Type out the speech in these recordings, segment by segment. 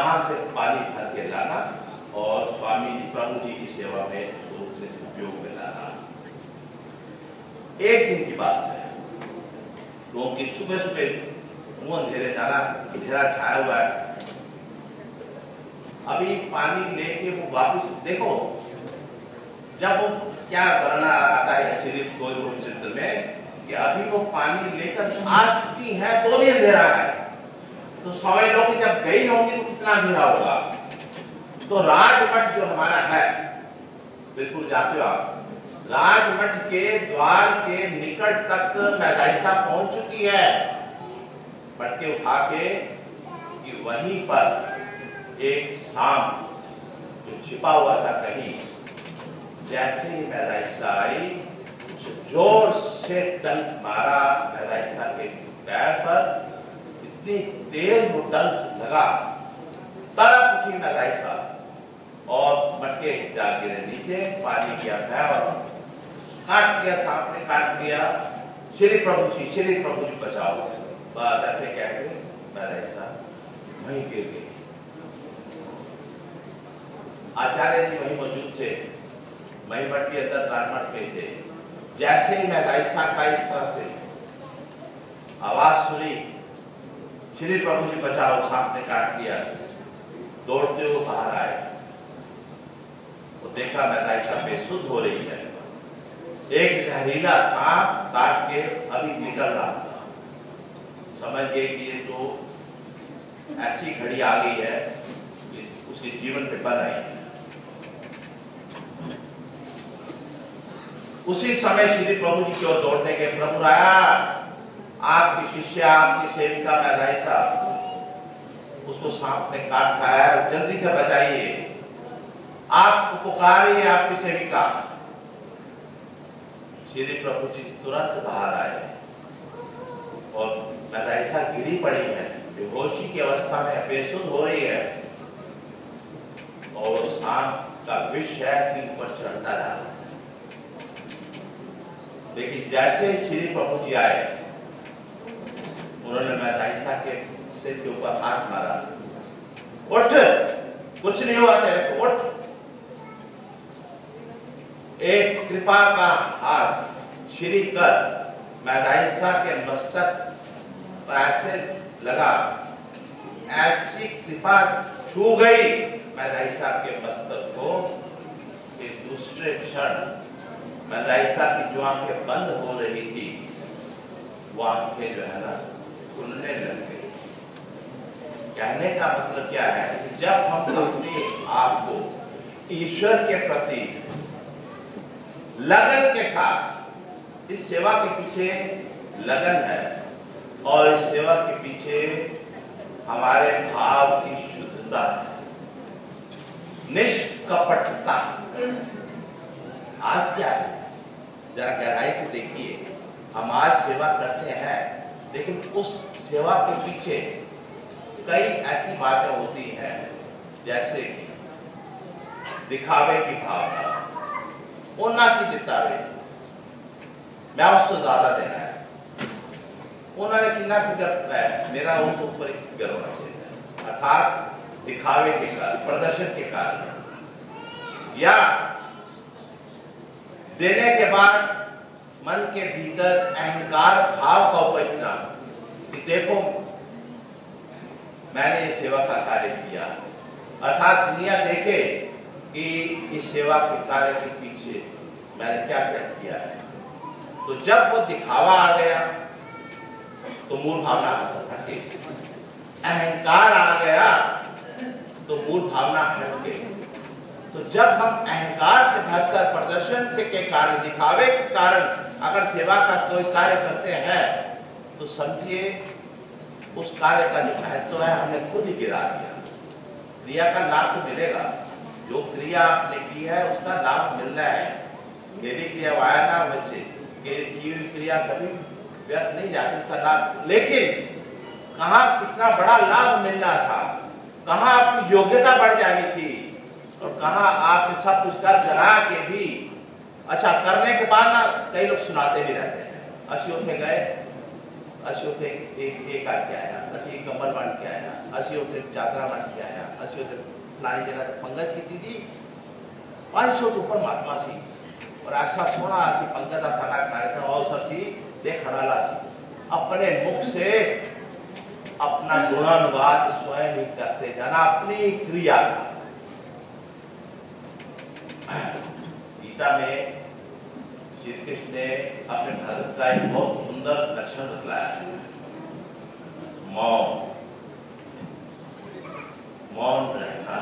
वहां से पानी भर के लाना और स्वामी जी प्रभु जी की सेवा में उसे उपयोग में लाना। एक दिन की बात है, लोगों की सुबह सुबह मुंह अंधेरे जाना, अंधेरा छाया हुआ है। अभी पानी लेके वो वापस देखो, जब वो क्या वर्णना आता है श्री गौरी चित्र में कि अभी वो पानी लेकर आ चुकी है तो भी अंधेरा है, तो समझ लो कि जब गई होगी तो कितना अंधेरा होगा। तो राजमठ जो हमारा है, बिल्कुल जाते हो आप, राजमठ के द्वार के निकट तक मैदाइसा पहुंच चुकी है। मटके उठा के कि वहीं पर एक सांप जो छिपा हुआ था कहीं, जैसे ही मैदाइसा आई, जोर से डंक मारा मैदाइसा के पैर पर, इतनी तेज वो डंक लगा, तड़प उठी मैदाइसा और मटके जा गिरे नीचे, पानी गया और काट दिया, सांप ने काट दिया। श्री प्रभु जी बचाओ, बस ऐसे कहते मैदाइसा वहीं गिर गई। आचार्य जी वहीं मौजूद थे, महिमठ के अंदर राजमठ में थे। जैसे ही मैदाइसा का इस तरह से आवाज सुनी, श्री प्रभु जी बचाओ, सांप ने काट दिया, दौड़ते हुए बाहर आए, वो देखा मैदाइसा बेसुध हो रही है, एक जहरीला सांप काट के अभी निकल रहा था। समझ गए कि ये तो ऐसी घड़ी आ गई है कि उसके जीवन पे बन आई है। उसी समय श्री प्रभु जी की ओर दौड़ने के, प्रभु राया, आपकी शिष्या, आपकी सेविका मैदाइसा, उसको सांप ने काट खाया है, जल्दी से बचाइए, आपको पुकार रही है आपकी सेविका। श्री प्रभु जी तुरंत बाहर आए और मैदाइसा गिरी पड़ी है, बेहोशी की अवस्था में बेसुध हो रही है, और सांप का विष है कि ऊपर चढ़ता जा रहा है। लेकिन जैसे श्री प्रभु जी आए, उन्होंने मैदाइसा के सिर के ऊपर हाथ मारा, उठ, कुछ नहीं हुआ तेरे को, उठ। एक कृपा का हाथ श्री कर मैदाइसा के मस्तक पर ऐसे लगा, ऐसी कृपा छू गई मैदाइसा के मस्तक को कि दूसरे क्षण मैदाइसा की जो आंखें बंद हो रही थी, वो आंखें जो है ना खुलने लग गई। कहने का मतलब क्या है कि जब हम अपने आप को ईश्वर के प्रति लगन के साथ, इस सेवा के पीछे लगन है और इस सेवा के पीछे हमारे भाव की शुद्धता है, निष्कपटता। आज क्या है, जरा गहराई से देखिए, हम आज सेवा करते हैं, लेकिन उस सेवा के पीछे कई ऐसी बातें होती हैं, जैसे दिखावे की भावना, ओना की दितावे, मैं उससे ज्यादा देना है, उन्होंने कितना फिगर, मेरा वो तो ऊपर एक फिगर होना चाहिए, अर्थात दिखावे के कारण, प्रदर्शन के कारण, या देने के बाद मन के भीतर अहंकार भाव का उपजना कि देखो मैंने ये सेवा का कार्य किया, अर्थात दुनिया देखे कि इस सेवा के कार्य के पीछे मैंने क्या क्या किया है। तो जब वो दिखावा आ गया तो मूल भावना हट गई, अहंकार आ गया तो मूल भावना हट गई। तो जब हम अहंकार से भरकर प्रदर्शन से के कारण, दिखावे के कारण अगर सेवा का कोई कार्य करते हैं, तो समझिए उस कार्य का जो महत्व है हमने खुद ही गिरा दिया। क्रिया का लाभ तो मिलेगा, जो क्रिया आपने की है उसका लाभ मिल रहा है, मेरी क्रिया वाया ना बच्चे, की क्रिया कभी व्यर्थ नहीं जाती, उसका लाभ। लेकिन कहाँ कितना बड़ा लाभ मिलना था, कहाँ आपकी योग्यता बढ़ जानी थी, और कहाँ आपने सब कुछ कर करा के भी, अच्छा करने के बाद ना कई लोग सुनाते भी रहते हैं, अशी उठे गए असी उसे एक आके आया, असी कंबल बांट के आया, असी उसे चादरा बांट के आया, असी उसे फलानी जगह पंगत की थी 500 तो ऊपर महात्मा सी और ऐसा सोना सी पंगत थाना कार्यक्रम अवसर सी देख हड़ाला सी अपने मुख से अपना गुणानुवाद स्वयं ही करते जाना अपनी क्रिया का। गीता में श्री कृष्ण ने अपने भगत का एक बहुत सुंदर लक्षण बतलाया है, मौन, मौन रहना।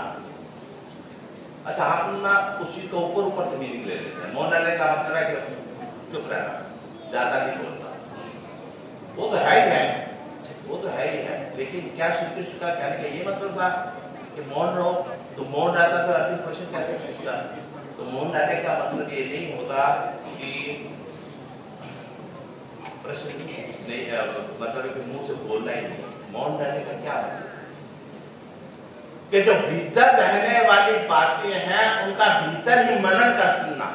अच्छा, हम ना उसी को ऊपर से मीनिंग ले लेते हैं। मौन रहने का मतलब है कि चुप रहना, ज्यादा नहीं बोलना। वो तो है ही है, वो तो है ही है, लेकिन क्या श्री कृष्ण का कहने का ये मतलब था कि मौन रहो? तो मौन रहता तो अर्जुन प्रश्न कैसे पूछता? तो मौन रहने का मतलब ये नहीं होता कि प्रश्न नहीं, मतलब कि मुंह से बोलना ही नहीं। मौन रहने का क्या मतलब कि जो भीतर रहने वाली बातें हैं उनका भीतर ही मनन करना।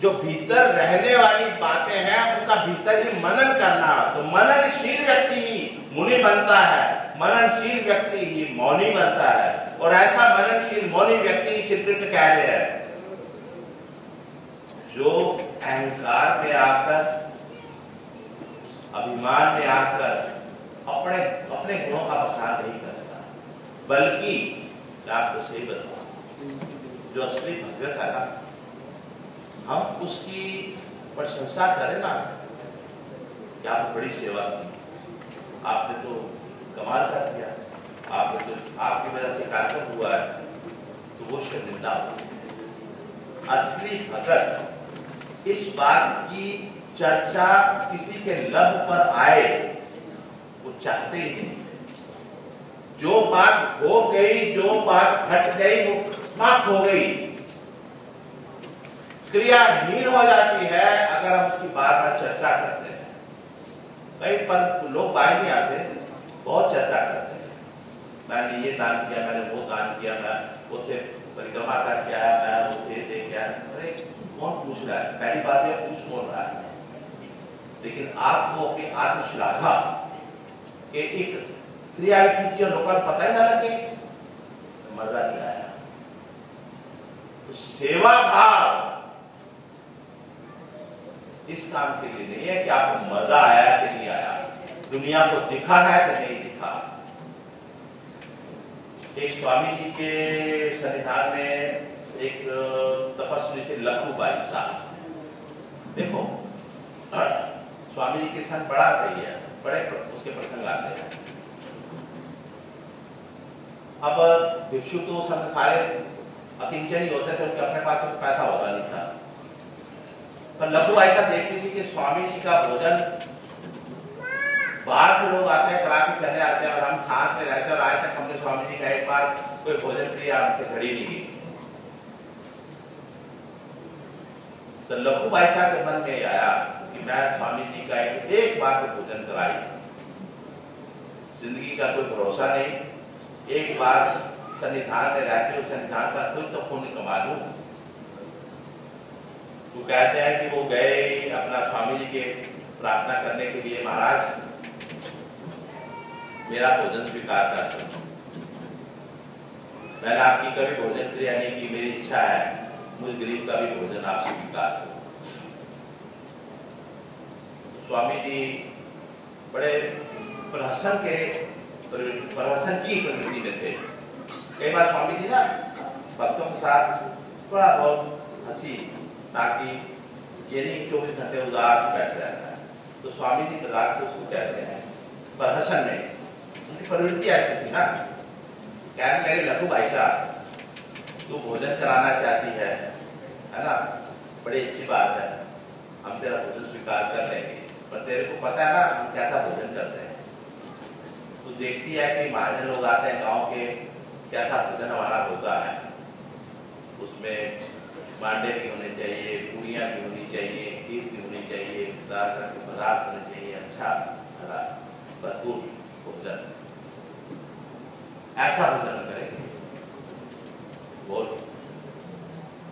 जो भीतर रहने वाली बातें हैं उनका भीतर ही मनन करना। तो मननशील व्यक्ति ही मुनि बनता है, मननशील व्यक्ति ही मौनी बनता है। और ऐसा मननशील मौनी व्यक्ति श्री कृष्ण कह रहे हैं जो अहंकार में आकर, अभिमान में आकर अपने अपने गुणों का बखान नहीं करता, बल्कि आपको सही बताऊं, जो असली भगत है ना, हम उसकी प्रशंसा करें ना कि आपने बड़ी सेवा की, आपने तो कमाल कर दिया, आपने तो आपकी वजह से कार्यक्रम हुआ है, तो वो शर्मिंदा हो। असली भगत इस बात की चर्चा किसी के लब पर आए वो चाहते ही नहीं। जो बात हो गई, जो बात घट गई वो समाप्त हो गई, क्रियाहीन हो जाती है अगर हम उसकी बार बार चर्चा करते हैं। कई पर लोग बाहर नहीं आते, बहुत चर्चा करते हैं, मैंने ये दान किया, मैंने वो दान किया, मैं उसे परिक्रमा करके आया, मैं उसे दे के आया। अरे कौन पूछ रहा है? पहली बात है, पूछ कौन रहा है? लेकिन आपको अपनी आत्मश्लाघा के एक क्रिया कीजिए, लोगों को पता ही ना लगे, मजा नहीं आया। तो सेवा भाव इस काम के लिए नहीं है कि आपको मजा आया कि नहीं आया, दुनिया को दिखा है कि नहीं दिखा। एक स्वामी जी के सन्निधान में एक तपस्वी थे लखूबाई साहब। देखो, स्वामी जी के संग बड़ा रही है, बड़े उसके प्रसंग आते हैं। अब भिक्षु तो सब सारे अकिंचन ही होते थे, उनके अपने पास तो पैसा होता नहीं था। पर लखूबाई का देखती थी कि स्वामी जी का भोजन बाहर से लोग आते हैं, करा के चले आते हैं, और हम साथ में रहते हैं। और आज तक हमने स्वामी जी का एक बार कोई भोजन क्रिया हमसे घड़ी नहीं की। तो लखूबाई साहब के मन में आया कि मैं स्वामी जी का एक बार तो भोजन कराई, जिंदगी का कोई भरोसा नहीं, एक बार सन्निधान में रहते हुए सन्निधान का कोई तो पुण्य कमा लूं। वो कहते हैं कि वो गए अपना स्वामी जी के प्रार्थना करने के लिए, महाराज मेरा भोजन स्वीकार कर दो, मैंने आपकी कभी भोजन क्रिया नहीं की, मेरी इच्छा है मुझ गरीब का भी भोजन आप स्वीकार करो। स्वामी जी बड़े प्रहसन की प्रवृत्ति में थे। कई बार स्वामी जी ना भक्तों के साथ थोड़ा बहुत हंसी, ताकि ये नहीं 24 घंटे उदास बैठ जाता है। तो स्वामी जी मजाक से उसको कहते हैं प्रहसन नहीं, उनकी प्रवृत्ति ऐसी थी ना। कहने लगे लखूबाई साहब, तू भोजन कराना चाहती है ना, बड़ी अच्छी बात है, हम तेरा भोजन स्वीकार कर लेंगे, पर तेरे को पता है ना हम कैसा भोजन करते हैं। तू देखती है कि महाजन लोग आते हैं गांव के, कैसा भोजन हमारा होता है, उसमें मांडे भी होने चाहिए, पूरियां भी होनी चाहिए, खीर भी होनी चाहिए, पदार्थ होने चाहिए, अच्छा भला भरपूर भोजन। ऐसा भोजन करेंगे। बोल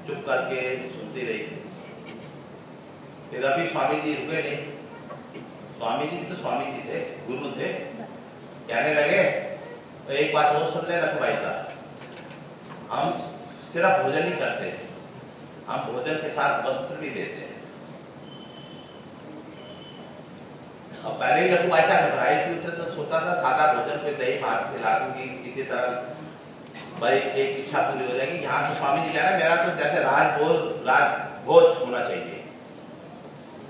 चुप करके सुनती रही। फिर अभी स्वामी जी रुके नहीं। स्वामी जी भी तो स्वामी जी थे, गुरु थे। कहने लगे तो एक बात और सुन लेना भाई साहब, हम सिर्फ भोजन ही करते, हम भोजन के साथ वस्त्र भी लेते हैं। अब पहले ही लखू भाई साहब घबराई थी, उसने तो सोचा था सादा भोजन पे दही भात खिला दूंगी, किसी तरह भाई एक इच्छा पूरी हो जाएगी। यहाँ तो स्वामी जी कह रहे हैं मेरा तो जैसे राजभोज होना चाहिए,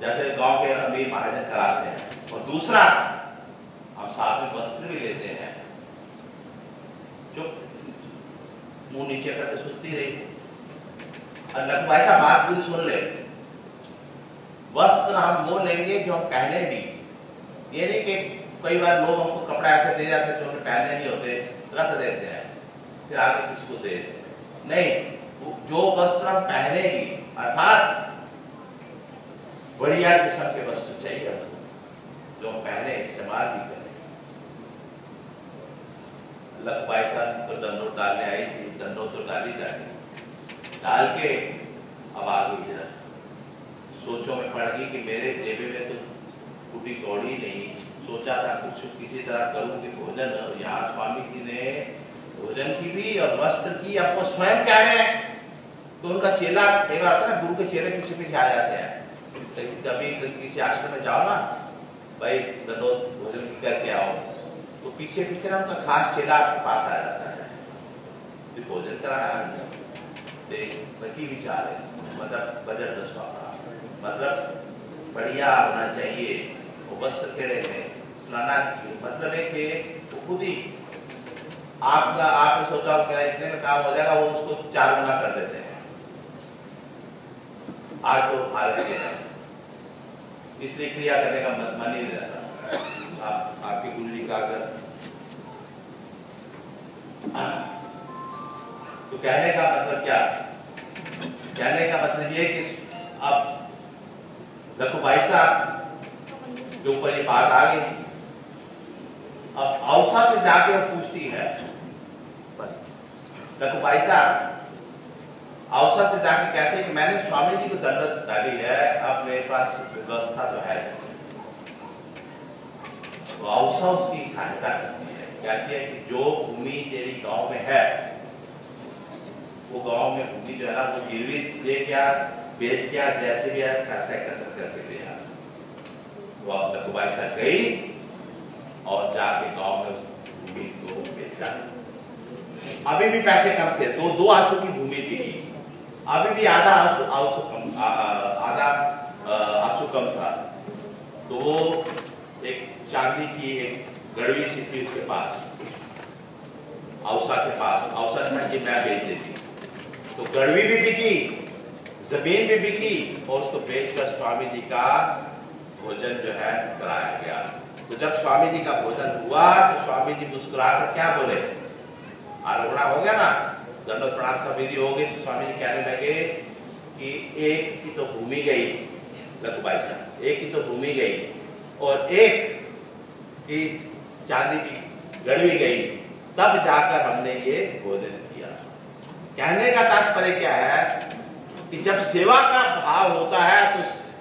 जैसे गांव के अमीर महाजन कराते हैं। और दूसरा, हम साथ में वस्त्र भी लेते हैं। चुप, मुंह नीचे करके सुनती रही। लखू भाई साहब बात पूरी सुन ले। वस्त्र हम वो लेंगे जो हम पहने भी, ये नहीं कि कई बार लोग हमको कपड़ा ऐसे दे जाते जो उन्हें पहनने नहीं होते, रख देते हैं फिर आगे किसी को दे देते। नहीं, जो वस्त्र हम पहनेगी, अर्थात बढ़िया किस्म के वस्त्र चाहिए जो हम पहने, इस्तेमाल भी करें। लख भाई साहब तो दंडोत डालने आई थी, दंडोत तो डाली जाती, डाल के अब आ गई जरा सोचों में पड़ गई कि मेरे जेबे में तो टूटी कौड़ी नहीं, सोचा था कुछ किसी तरह करूं कि भोजन। यहाँ स्वामी जी ने भोजन की भी और वस्त्र की, आपको स्वयं कह रहे हैं। तो उनका चेला, कई बार आता है ना गुरु के चेले पीछे पीछे आ जाते हैं। कभी किसी आश्रम में जाओ ना, भाई दंडोत भोजन करके आओ, तो पीछे पीछे ना उनका खास चेला आपके पास आ जाता है, तो भोजन कराना की विचार है, मतलब बजट दसवा, मतलब बढ़िया होना चाहिए। वस्त्र केड़े में सुनाना मतलब है कि खुद ही आपने सोचा कि इतने में काम हो जाएगा, वो उसको 4 गुना कर देते हैं। आज तो खा लेते हैं, इसलिए क्रिया करने का मन ही नहीं रहता। आपकी कुंडली का अगर तो कहने का मतलब क्या, कहने का मतलब ये कि अब लखू भाई साहब के ऊपर ये बात आ गई। अब औसा से जाके वो पूछती है, लखू भाई साहब औसा से जाके कहते हैं कि मैंने स्वामी जी को दंडवत डाली है, अब मेरे पास व्यवस्था तो है। तो औसा उसकी सहायता करती है, कहती है कि जो भूमि तेरी गांव में है, वो गांव में भूमि जो है ना, वो गिरवी दे क्या बेच क्या, जैसे भी है पैसा एकत्र करके ले आ। वो अब लखू भाई साहब गई और जाके गांव में भूमि को बेचा। अभी भी पैसे कम थे, तो 2 आंसू की भूमि थी, अभी भी आधा आंसू कम था। तो वो एक चांदी की एक गड़वी सी थी उसके पास, औसा के पास। औसा था कि मैं बेच देती, तो गड़वी भी बिकी, जमीन भी बिकी, और उसको बेचकर स्वामी जी का भोजन जो है कराया गया। तो जब स्वामी जी का भोजन हुआ तो स्वामी जी मुस्कुराकर क्या बोले, आरोपणा हो गया ना, दंडवत प्रणाम सब विधि हो गई, तो स्वामी जी कहने लगे कि एक की तो भूमि गई, लखू भाई साहब एक की तो भूमि गई, और एक की चांदी की गड़वी गई, तब जाकर हमने ये भोजन किया। कहने का तात्पर्य क्या है कि जब सेवा का भाव होता है तो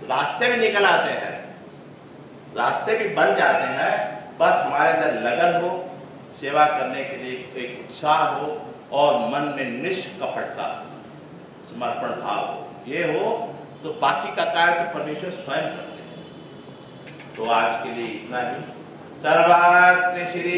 रास्ते भी निकल आते हैं, रास्ते भी बन जाते हैं। बस हमारे अंदर लगन हो, सेवा करने के लिए एक उत्साह हो, और मन में निष्कपटता समर्पण भाव हो, ये हो तो बाकी का कार्य तो परमेश्वर स्वयं करते हैं। तो आज के लिए इतना ही। सर्वत्र श्री